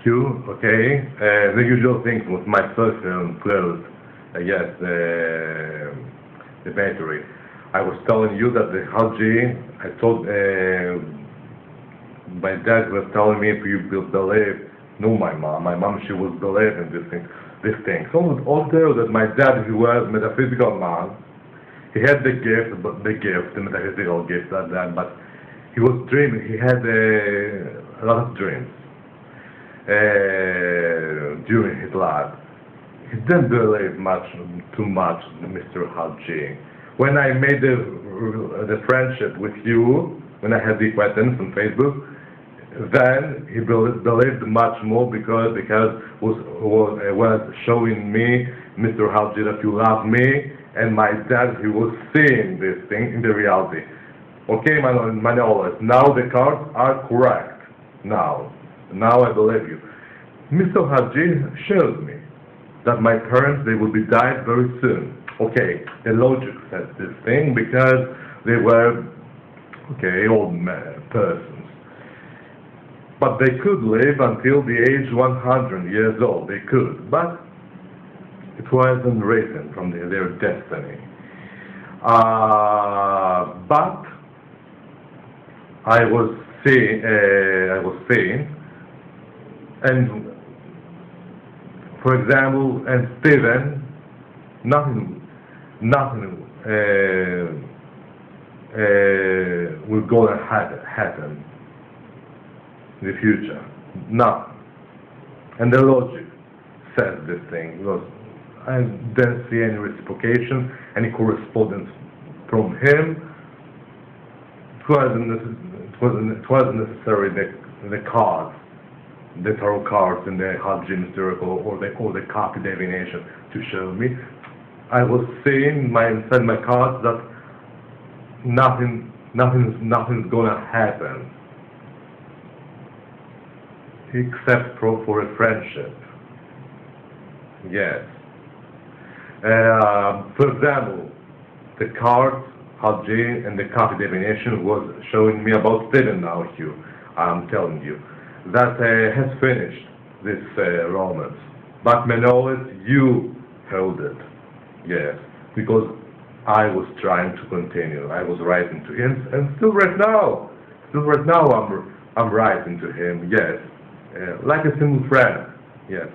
Hugh, okay. The usual things with my cell phone closed. Yes, the battery. I was telling you that the HUGH, I told, my dad was telling me if you will believe, no, my mom, she will believe in these things. Although that my dad, he was a metaphysical man, he had the metaphysical gift, but he was dreaming, he had a lot of dreams during his life. He didn't believe too much in Mr. HUGH. When I made the friendship with you, when I had the acquaintance on Facebook, then he believed much more because was showing me, Mr. HUGH, that you love me, and my dad, he was seeing this thing in the reality. Okay, Manolis, now the cards are correct. Now I believe you. Mr. HUGH showed me that my parents, they will be died very soon. Okay, the logic says this thing because they were, okay, old persons. But they could live until the age 100 years old. They could, but it wasn't written from their destiny. But I was seeing, and for example, and Stephen, nothing will go to happen in the future. Nothing. And the logic says this thing because I didn't see any reciprocation, any correspondence from him. It wasn't necessary the cards, the tarot cards and the HUGH mystical or the copy divination to show me. I was seeing inside my cards that nothing's gonna happen except for a friendship. Yes. For example, the cards, HUGH, and the copy divination was showing me about Stephen now, Hugh. I'm telling you that has finished this romance. But Manolis, you held it. Yes, because I was trying to continue. I was writing to him, and still right now, I'm writing to him. Yes, like a simple friend. Yes,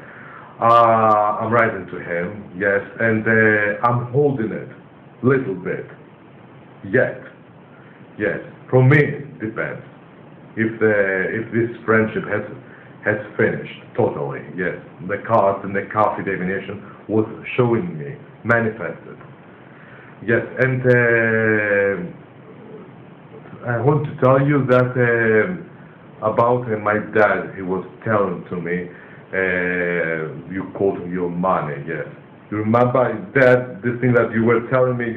I'm writing to him. Yes, and I'm holding it little bit. Yet, yes, from me it depends. If this friendship has finished totally. Yes, the cards and the coffee divination was showing me manifested. Yes, and I want to tell you that about my dad. He was telling to me, you called your money. Yes, you remember that this thing that you were telling me.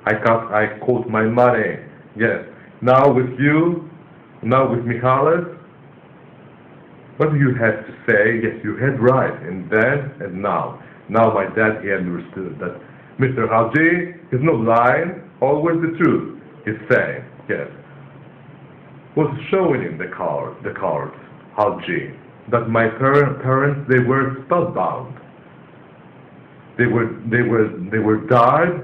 I called my money. Yes, now with you, now with Michalis. What do you have to say? Yes, you had right, and then and now. Now my dad, he understood that Mr. HUGH is not lying, always the truth. He's saying, yes. Was showing him the cards, HUGH, that my parents, they were spellbound. They were died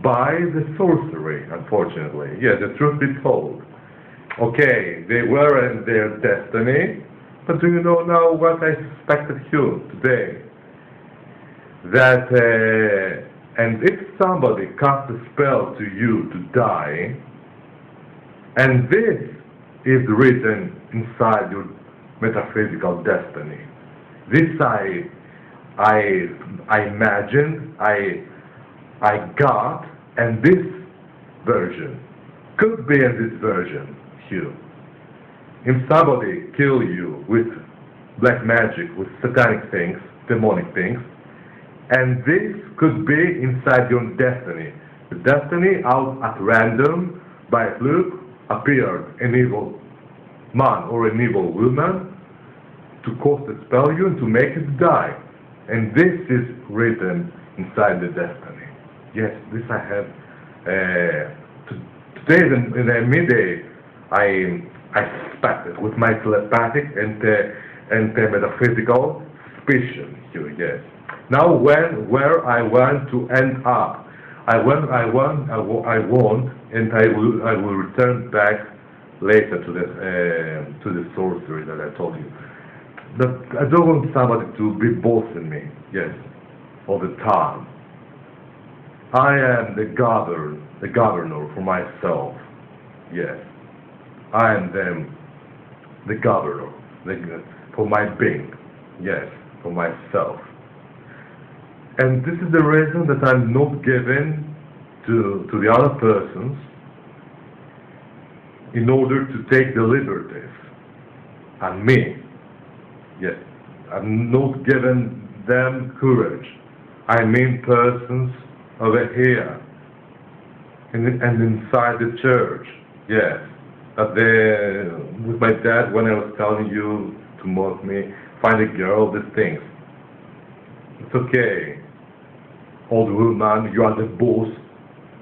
by the sorcery, unfortunately. Yes, the truth be told. Okay, they were in their destiny, but do you know now what I suspected you today? That, and if somebody casts a spell to you to die, and this is written inside your metaphysical destiny, this I imagined, I got, and this version could be in this version, Hugh. If somebody kill you with black magic, with satanic things, demonic things, and this could be inside your destiny. The destiny out at random, by fluke, appeared an evil man or an evil woman to cast a spell you and to make it die. And this is written inside the destiny. Yes, this I have. Today in the midday, I suspected with my telepathic and and metaphysical suspicion here, yes. Now where I want to end up, I want, and I will return back later to the sorcery that I told you. But I don't want somebody to be bossing me, yes, all the time. I am the governor for myself, yes. I am the governor for my being, yes, for myself. And this is the reason that I'm not giving to the other persons in order to take the liberties. And me, yes, I'm not giving them courage. I mean persons over here and inside the church, yes. With my dad, when I was telling you to mock me, find a girl, these things. It's okay. Old woman, you are the boss.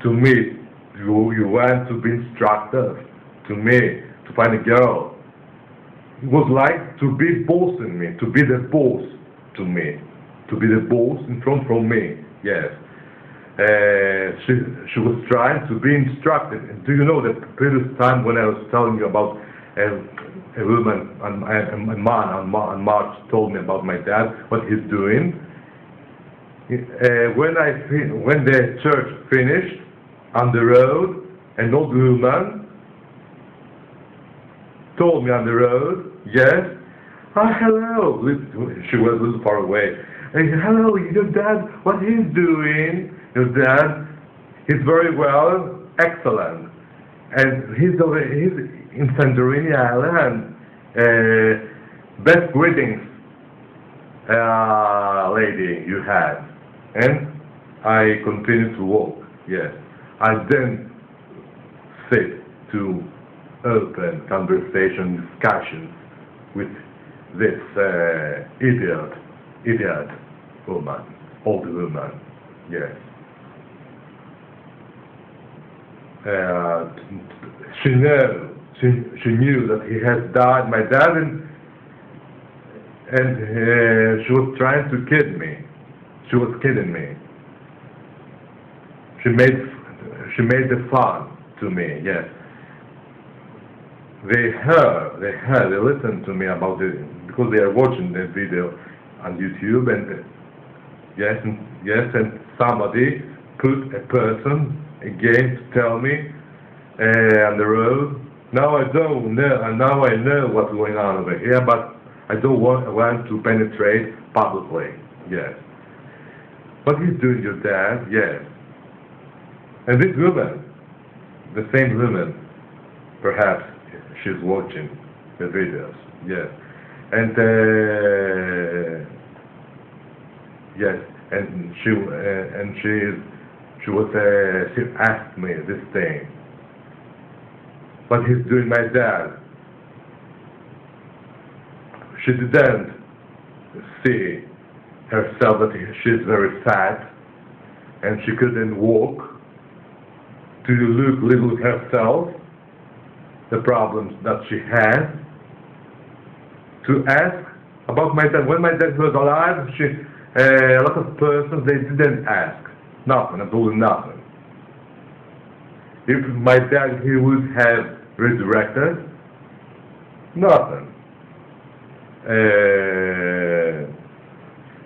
To me, you want to be instructor. To me, to find a girl. It was like to be bossing me, to be the boss to me. To be the boss in front from me, yes. She was trying to be instructed. And do you know that previous time when I was telling you about a woman, a man on March told me about my dad, what he's doing? When the church finished, on the road, an old woman told me on the road, yes, hello, she was a little far away, hello, your dad, what he's doing? Your dad, he's very well, excellent, and he's in Santorini Island. Best greetings, lady, you had. And I continued to walk, yes. I then sit to open conversation, discussions with this idiot woman, old woman, yes. She knew that he had died, my dad, and she was trying to kid me. She was kidding me. She made the fun to me, yes. They listened to me about it because they are watching the video on YouTube, and and somebody put a person again to tell me on the road. Now I don't know, and now I know what's going on over here, but I don't want to penetrate publicly, yes. What he's doing, your dad, yes. And this woman, the same woman, perhaps she's watching the videos, yes. And yes, and she asked me this thing. What he's doing, my dad. She didn't see herself that she's very fat and she couldn't walk. To look little herself, the problems that she had. To ask about my dad. When my dad was alive, a lot of persons, they didn't ask. Nothing, absolutely nothing. If my dad, he would have resurrected, nothing.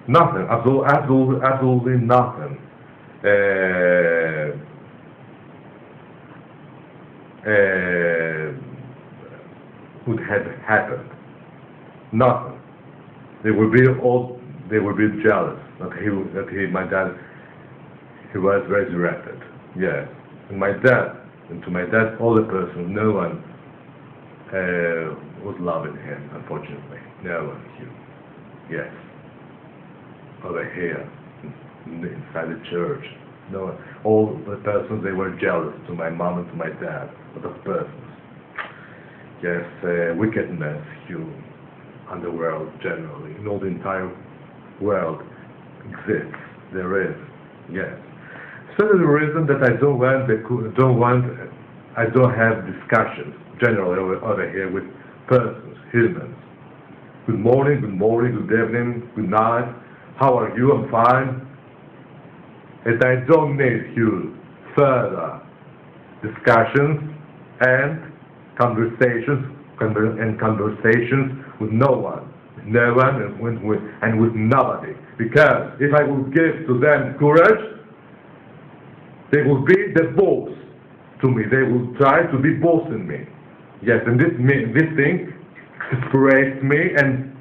Nothing, absolutely nothing. Would have happened. Nothing. They would be jealous that my dad, he was resurrected. Yes. And to my dad, all the persons, no one was loving him, unfortunately. No one. Yes. Over here, inside the church. No one. All the persons, they were jealous to my mom and to my dad. A lot of persons. Yes, wickedness in the world generally, in all the entire world exists. There is. Yes. So the reason that I don't have discussions generally over here with persons, humans. Good morning, good evening, good night. How are you? I'm fine. And I don't need you further discussions and conversations with no one. And with nobody. Because if I will give to them courage, they will be the boss to me. They will try to be boss in me. Yes, and this thing inspires me, and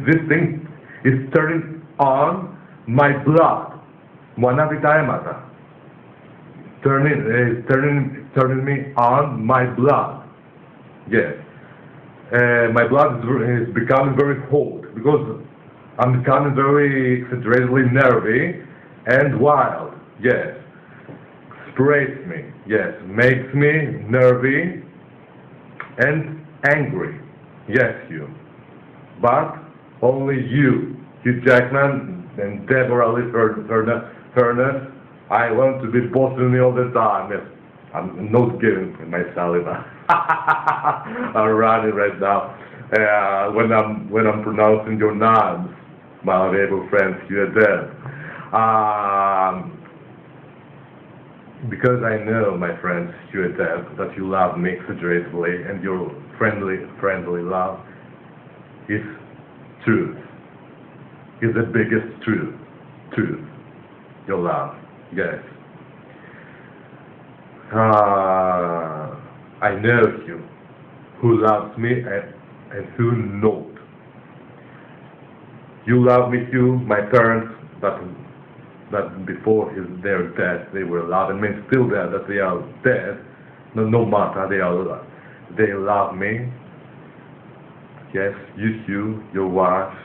this thing is turning on my blood. Turning me on my blood. Yes. My blood is becoming very hot because I'm becoming very exaggeratedly nervy and wild. Yes. Inspires me. Yes. Makes me nervy and angry. Yes, you. But only you, Hugh Jackman and Deborah Lee Furness, I want to be bossing me all the time. Yes. I'm not giving my saliva. I'm running right now. When I'm pronouncing your names, my able friends here there. Because I know, my friends here there, that you love me exaggeratedly, and your friendly love is truth. Is the biggest truth. Truth. Your love. Yes. I know you, who loves me and who not. You love me too, my parents, that before their death they were loving me, still there, that they are dead, no matter, they love me. Yes, you, your wife,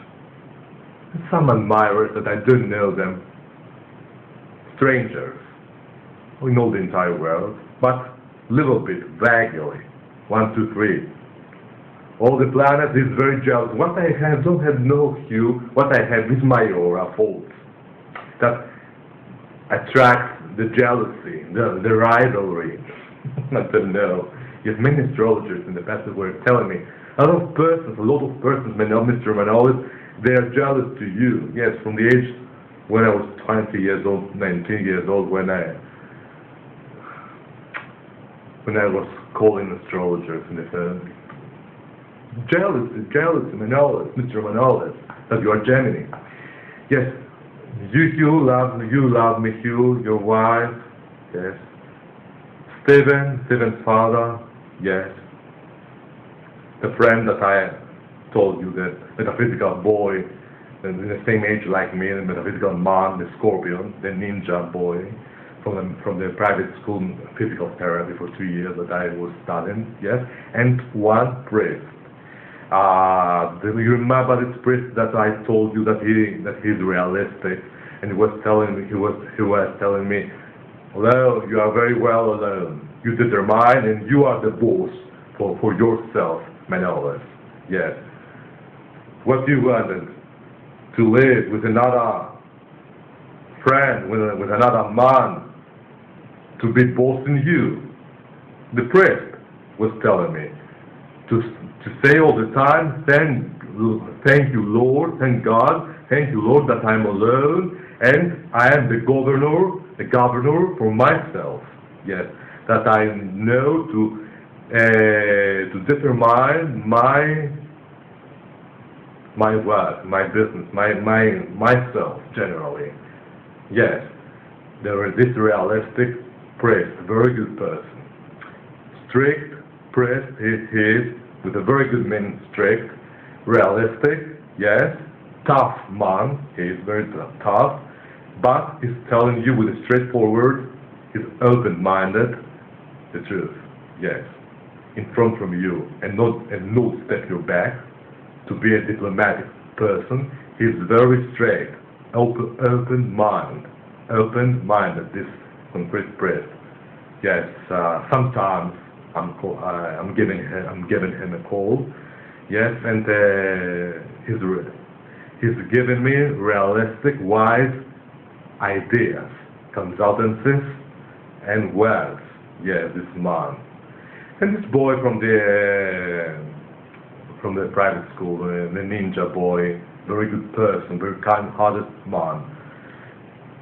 and some admirers that I don't know them, strangers. We know the entire world, but little bit, vaguely. 1, 2, 3. All the planet is very jealous. What I have don't have no hue. What I have is my aura fault. That attracts the jealousy, the rivalry. I don't know. Yes, many astrologers in the past were telling me, a lot of persons, Mr. Manolis, they are jealous to you. Yes, from the age when I was 20 years old, 19 years old, when I was calling astrologers in the phone. Jealousy, Manolis, Mr. Manolis, that you are Gemini. Yes, you love me, Hugh, your wife, yes. Steven's father, yes. The friend that I told you, that metaphysical boy, in the same age like me, the metaphysical man, the scorpion, the ninja boy, from the private school physical therapy for 2 years that I was studying, yes, and one priest. Do you remember this priest that I told you that he's realistic, and he was telling me, well, you are very well alone. You determine, and you are the boss for yourself, Manolis. Yes. What you wanted to live with another friend, with another man, to be bossing you. The priest was telling me to say all the time, thank you Lord, thank God, thank you Lord that I'm alone and I am the governor for myself. Yes, that I know to determine my work, my business, myself generally. Yes, there is this realistic priest, very good person. Strict priest, he is, with a very good meaning, strict, realistic, yes, tough man, he is very tough, but he's telling you with a straightforward, he's open-minded, the truth, yes, in front from you, and not step your back, to be a diplomatic person. He's very straight, open-minded, this concrete priest. Yes, sometimes I'm giving him a call. Yes, and he's giving me realistic, wise ideas, consultancies, and wealth. Yes, this man. And this boy from from the private school, the ninja boy, very good person, very kind-hearted man.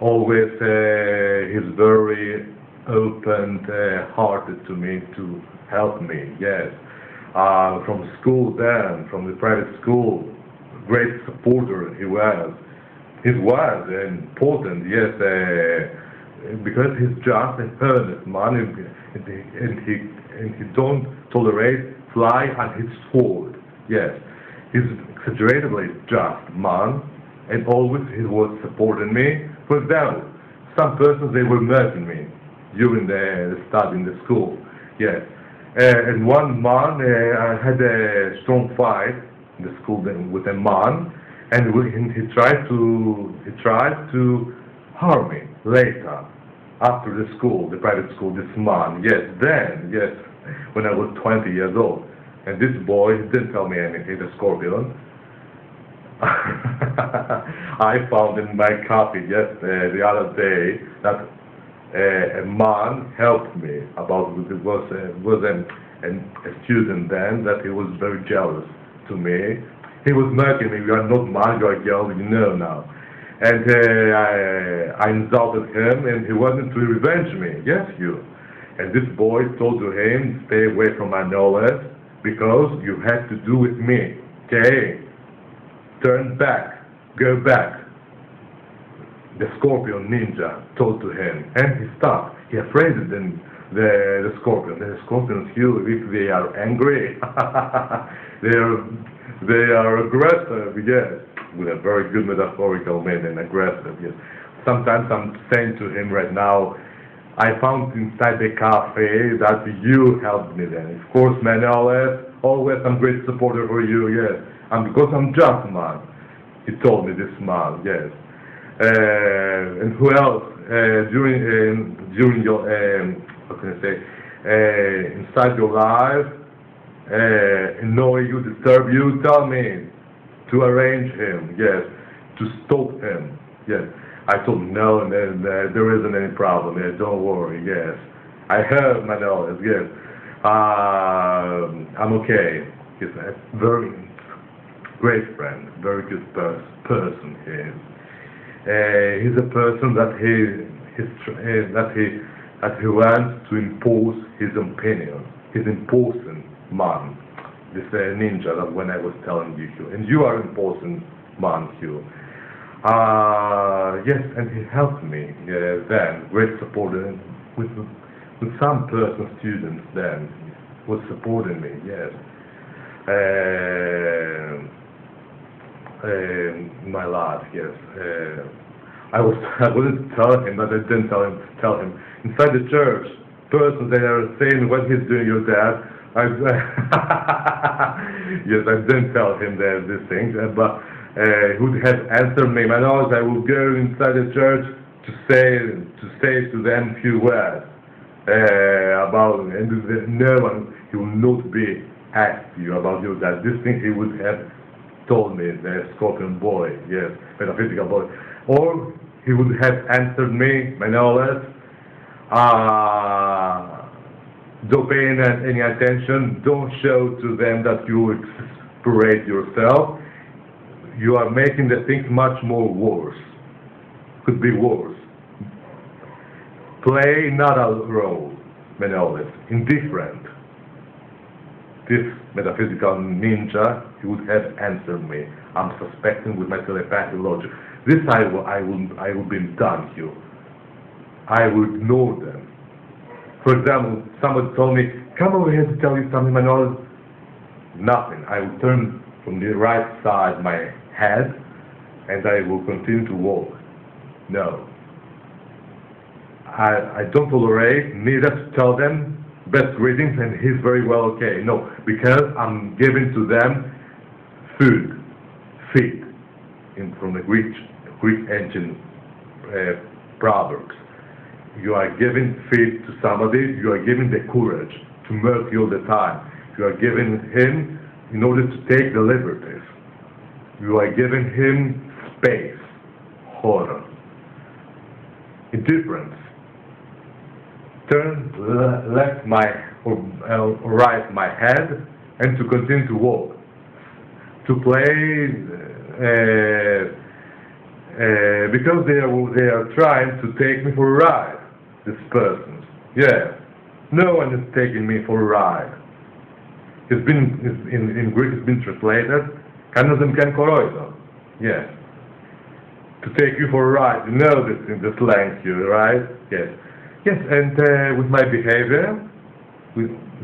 Always he's very open-hearted to me, to help me, yes. From school then, from the private school, great supporter he was. He was important, yes, because he's just an earnest man, and he don't tolerate fly on his sword. Yes, he's exaggeratedly just man, and always he was supporting me. For example, some persons they were murdering me during the study in the school. Yes, and one man I had a strong fight in the school with a man, and he tried to harm me later after the school, the private school. This man, yes, when I was 20 years old, and this boy didn't tell me anything. The scorpion. I found in my copy the other day that a man helped me about it was a student then that he was very jealous to me. He was mocking me. You are not man, you are girl, you know now. And I insulted him, and he wanted to revenge me. Yes, you. And this boy told to him, stay away from my knowledge because you had to do with me. Okay. Turn back, go back. The scorpion ninja told to him, and he stopped. He afraid of the scorpion. The scorpions, if they are angry, they are aggressive, yes, with a very good metaphorical meaning, aggressive, yes. Sometimes I'm saying to him right now, I found inside the cafe that you helped me then. Of course, man, always I'm great supporter for you, yes. And because I'm just man, he told me this man, yes. And who else? During your, how can I say, inside your life, knowing you disturb you, tell me to arrange him, yes, to stop him, yes. I told him no, and there isn't any problem, yes, don't worry, yes. I heard my knowledge, yes. I'm okay. He's a very great friend, very good person he is. He's a person that he wants to impose his opinion. He's important man. This ninja that when I was telling you, and you are important man, Hugh. Yes, and he helped me then. Great supporter with some person, students then was supporting me. Yes. My life, yes. I wouldn't tell him, but I didn't tell him. Inside the church, persons they are saying what he's doing, your dad. Yes, I didn't tell him these things, but he would have answered me. My knowledge, I will go inside the church to say to them few words about, and no one, he will not be asked you about your dad. This thing he would have told me, the scorpion boy, yes, metaphysical boy. Or he would have answered me, my knowledge, don't pay any attention, don't show to them that you exasperate yourself. You are making the things much more worse. Could be worse. Play not a role, my knowledge, indifferent. This metaphysical ninja, he would have answered me. I'm suspecting with my telepathic logic. This I will be done here. I will ignore them. For example, somebody told me, come over here to tell you something, my knowledge. Nothing. I will turn from the right side my head, and I will continue to walk. No. I don't tolerate neither to tell them best greetings and he's very well okay. No, because I'm giving to them food, feed, from the Greek ancient proverbs. You are giving feed to somebody, you are giving the courage to work you all the time. You are giving him in order to take the liberties. You are giving him space, order, indifference. Turn left or right my head and to continue to walk. to play because they are trying to take me for a ride. This person, yeah. No one is taking me for a ride. It's been in Greek. It's been translated. Κανένας δεν κάνει κορόιδο. Yes. To take you for a ride. You know this in the slang here, right? Yes. Yes. And with my behavior,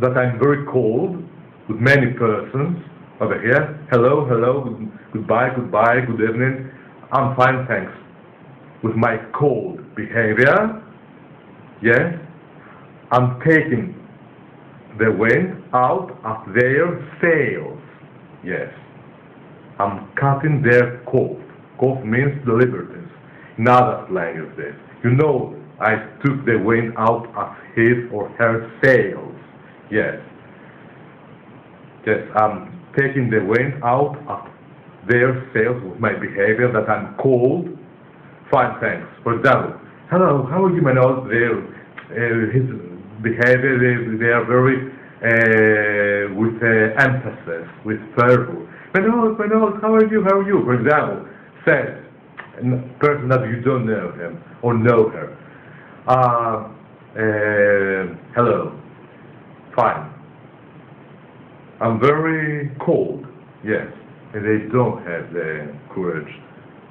that I'm very cold with many persons over here. Hello, hello, goodbye, goodbye, good evening. I'm fine, thanks. With my cold behavior, yes, I'm taking the wind out of their sails. Yes. I'm cutting their cough. Cough means the liberties. In other slang is this. You know, I took the wind out of his or her sails. Yes. Yes, I'm taking the wind out of their sails with my behavior that I'm cold. Fine, thanks. For example, hello, how are you, Manol? His behavior, they are very with emphasis, with fervor. Manol, how are you? How are you? For example, says a person that you don't know him or know her. Hello. Fine. I'm very cold. Yes. And they don't have the courage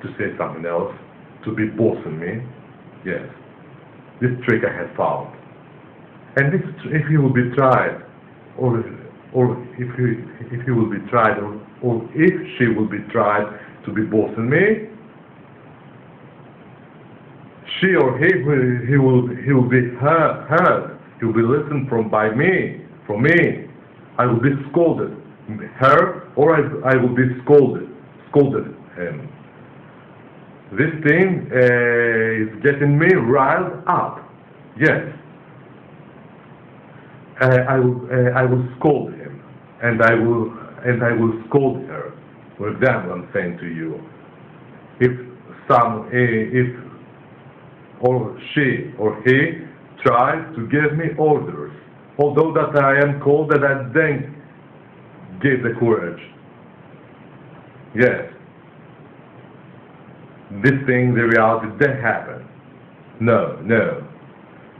to say something else, to be bossing me. Yes. This trick I have found. And this, if he will be tried, or if he will be tried, or if she will be tried to be bossing me, she or he will be heard. He will be listened from me. I will be scolded, her, or I will be scolded him. This thing is getting me riled up. Yes. I will scold him, and I will scold her. For example, I'm saying to you, if or she or he tries to give me orders, although that I am cold, that I then give the courage. Yes. This thing, the reality, didn't happen. No.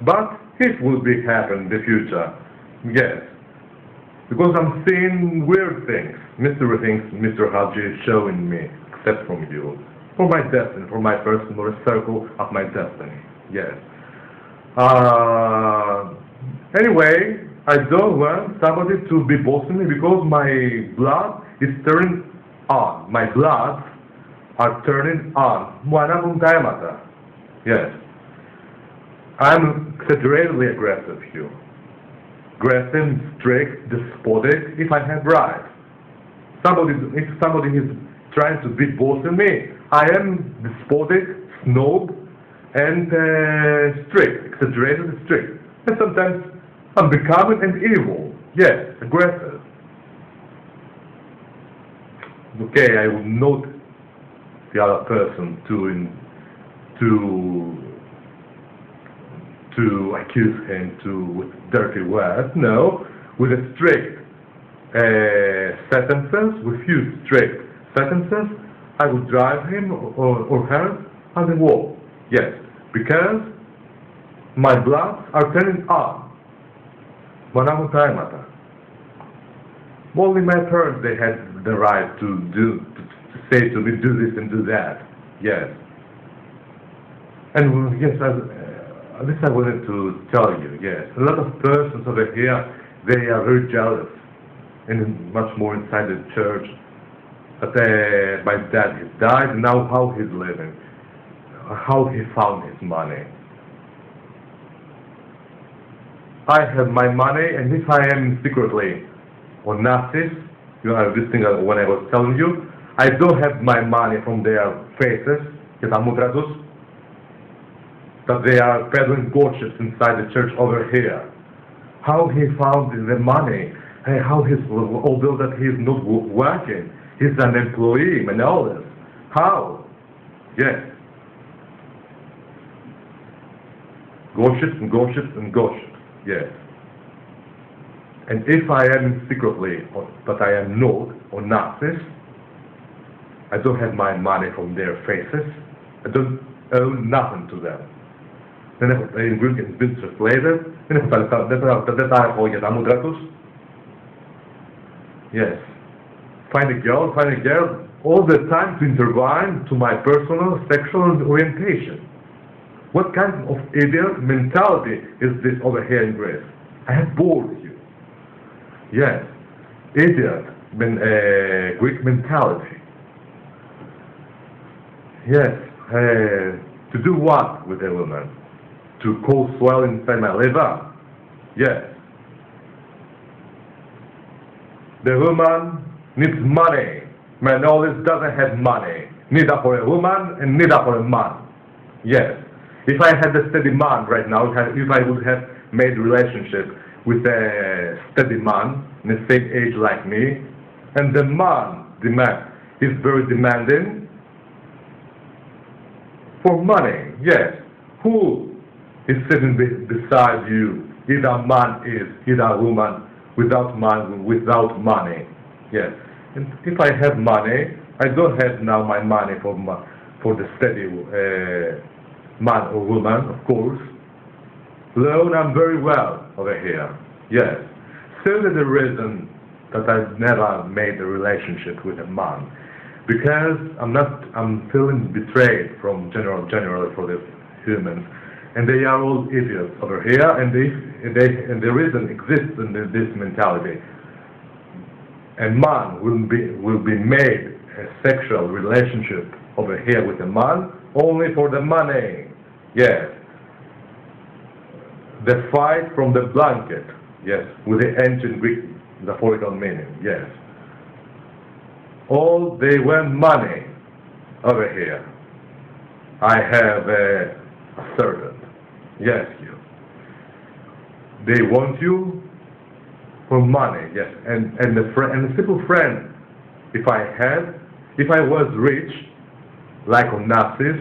But it will be happen in the future. Yes. Because I'm seeing weird things, mystery things Mr. HUGH is showing me, except from you. For my destiny, for my personal circle of my destiny. Yes. Anyway, I don't want somebody to be bossing me because my blood is turning on. My bloods are turning on. Yes. I'm exaggeratedly aggressive here. Aggressive, strict, despotic, if I have right. If somebody is trying to be bossing me, I am despotic, snob, and strict, exaggerated strict. And sometimes I'm becoming an evil. Yes, aggressive. Okay, I will not the other person to accuse him with dirty words. No, with a strict sentences, with few strict sentences, I will drive him or her on the wall. Yes, because my bloods are turning on. Only my parents, they had the right to say to me, do this and do that. Yes. And yes, this I wanted to tell you. Yes, a lot of persons over here, they are very jealous, and much more inside the church. But my dad, he died. Now how he's living, how he found his money. I have my money, and if I am secretly on Nazis, you know, this thing when I was telling you, I don't have my money from their faces, that they are peddling gorgeous inside the church over here. How he found the money, how although that he is not working, he's an employee, and all this. How? Yes. Gorgeous and gorgeous and gorgeous. Yes. And if I am secretly, but I am not, or Nazis, I don't have my money from their faces. I don't owe nothing to them. Δεν έχω, in Greek it's been translated. Δεν έχω δεν τα έχω για τα μούτρα τους. Yes. Find a girl all the time to intervene to my personal sexual orientation. What kind of idiot mentality is this over here in Greece? I have bored you. Yes. Idiot Greek mentality. Yes. To do what with a woman? To cause swelling inside my liver? Yes. The woman needs money. Manolis doesn't have money. Neither for a woman and neither for a man. Yes. If I had a steady man right now, if I would have made a relationship with a steady man in the same age like me, and the man is very demanding for money, yes. Who is sitting beside you? Either man is, either woman, without money, yes. And if I have money, I don't have now my money for the steady man or woman, of course. Alone, I'm very well over here, yes. Certainly the reason that I've never made a relationship with a man, because I'm feeling betrayed from generally for the humans, and they are all idiots over here, and the reason exists in this mentality. A man will be made a sexual relationship over here with a man only for the money. Yes. The fight from the blanket. Yes. With the ancient Greek metaphorical meaning. Yes. All they want money over here. I have a servant. Yes, you. They want you for money, yes, and a simple friend. If I was rich, like Onassis,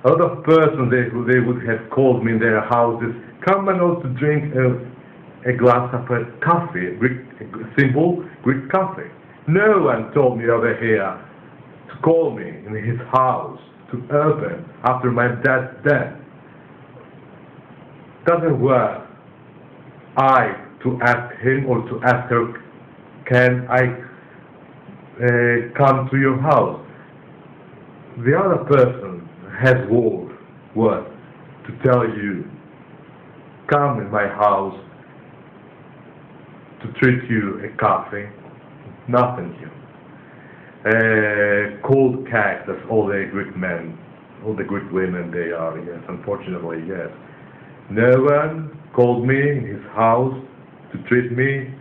a lot of persons they would have called me in their houses, come and also drink a glass of coffee, simple Greek coffee. No one told me over here to call me in his house to open after my dad's death. Doesn't work. To ask him or to ask her, can I come to your house? The other person has word to tell you, come in my house to treat you a coffee. Nothing here. Cold cake, that's all the Greek men, all the Greek women they are, yes, unfortunately, yes. No one called me in his house to treat me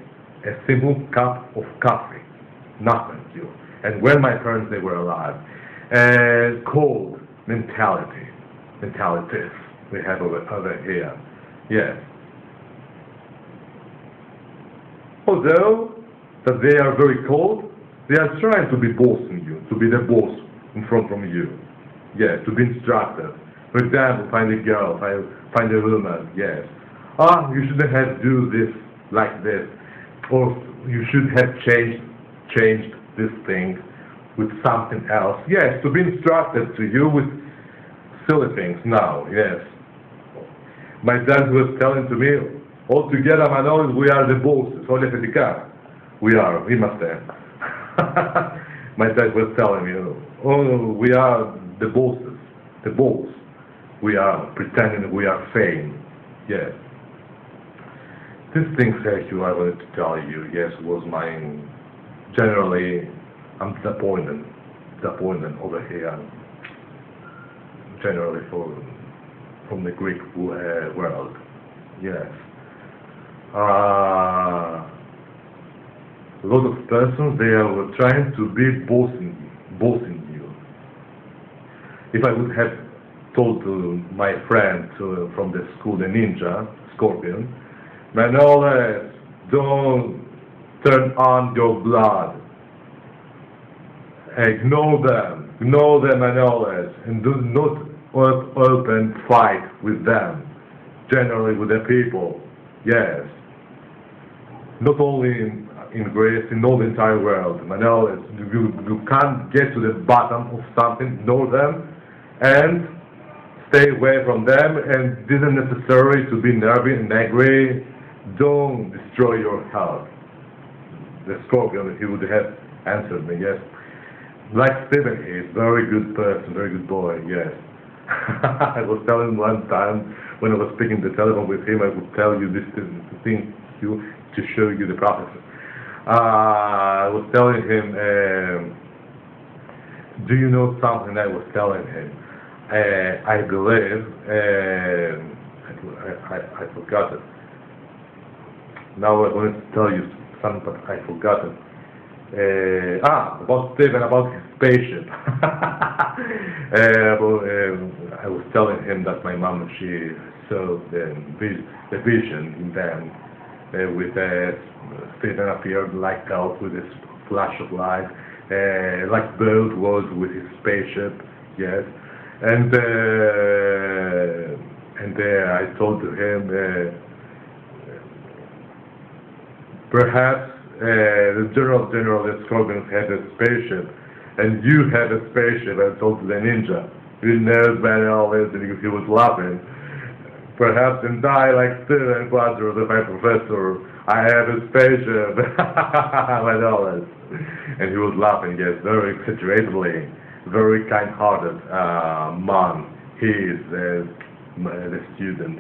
a simple cup of coffee. Nothing, you. And when my parents, they were alive. Cold mentalities we have over here. Yes. Although that they are very cold, they are trying to be bossing you, to be the boss in front from you. Yes, to be instructed. For example, find a girl, find a woman, yes. You shouldn't have to do this like this, or you should have changed this thing with something else. Yes, to be instructed to you with silly things now, yes. My dad was telling to me, all together, Manolis, we are the bosses, όλοι θετικά. Είμαστε. My dad was telling me, we are the bosses, the boss. We are pretending we are fame, yes. This thing, Sergio, I wanted to tell you, yes, was mine. Generally, I'm disappointed over here. Generally, from the Greek world, yes. A lot of persons, they are trying to be bossing you. If I would have told to my friend from the school, the ninja, Scorpion, Manolis, don't turn on your blood. Ignore them, Manolis, and do not open fight with them. Generally with the people, yes. Not only in Greece, in all the entire world. Manuel, you can't get to the bottom of something, know them, and stay away from them, and it isn't necessary to be nervy and angry. Don't destroy your health. The Scorpion, he would have answered me, yes. Like Stephen, he is very good person, very good boy, yes. I was telling him one time, when I was speaking the telephone with him, I would tell you this thing to show you the prophecy. I was telling him, do you know something? I was telling him. I believe, I forgot it. Now I'm going to tell you something, but I forgot it. About Stephen, about his spaceship. I was telling him that my mom, she saw the vision in them, with Stephen appeared like out with a flash of light, like Bird was with his spaceship, yes. And I told him, perhaps the General the Scorpion had a spaceship, and you have a spaceship. I told the ninja. He knows about all this, and he was laughing. Perhaps and die like Stephen Quadro, my professor. I have a spaceship, and all this. And he was laughing, yes, very exaggeratedly, very kind-hearted man. He is the student.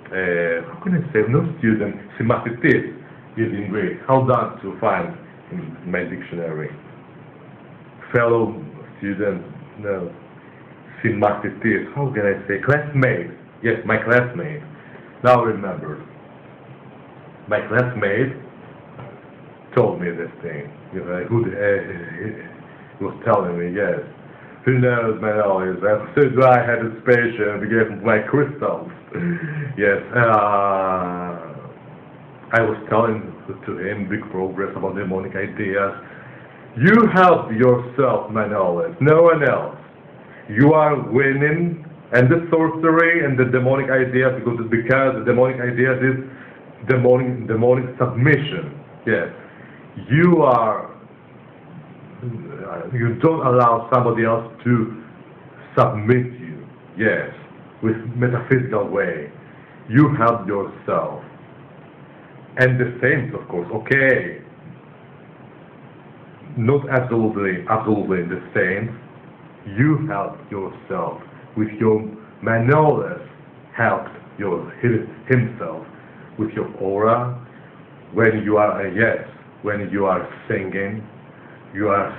How can I say? No student, sympathist. Is in Greek. How done to find in my dictionary? Fellow student, no. Sympathist, how can I say? Classmate. Yes, my classmate. Now remember. My classmate told me this thing. You know, he was telling me, yes. Who knows, man, always. As soon as I had a spaceship, I gave him my crystals. Yes, I was telling to him big progress about demonic ideas. You help yourself, Manolis, no one else. You are winning, and the sorcery and the demonic ideas, because the demonic ideas is demonic submission. Yes, you don't allow somebody else to submit you. Yes, with metaphysical way. You help yourself. And the saints, of course, okay, not absolutely the saints. You help yourself with your Manolis helped himself with your aura. When you are when you are singing, you are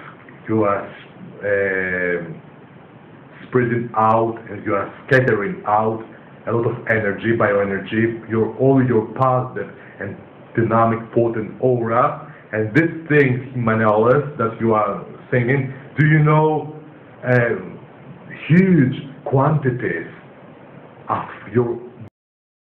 spreading out, and you are scattering out a lot of energy, bioenergy. All your positive and dynamic, potent aura, and this thing, Manolis, that you are singing, do you know huge quantities of your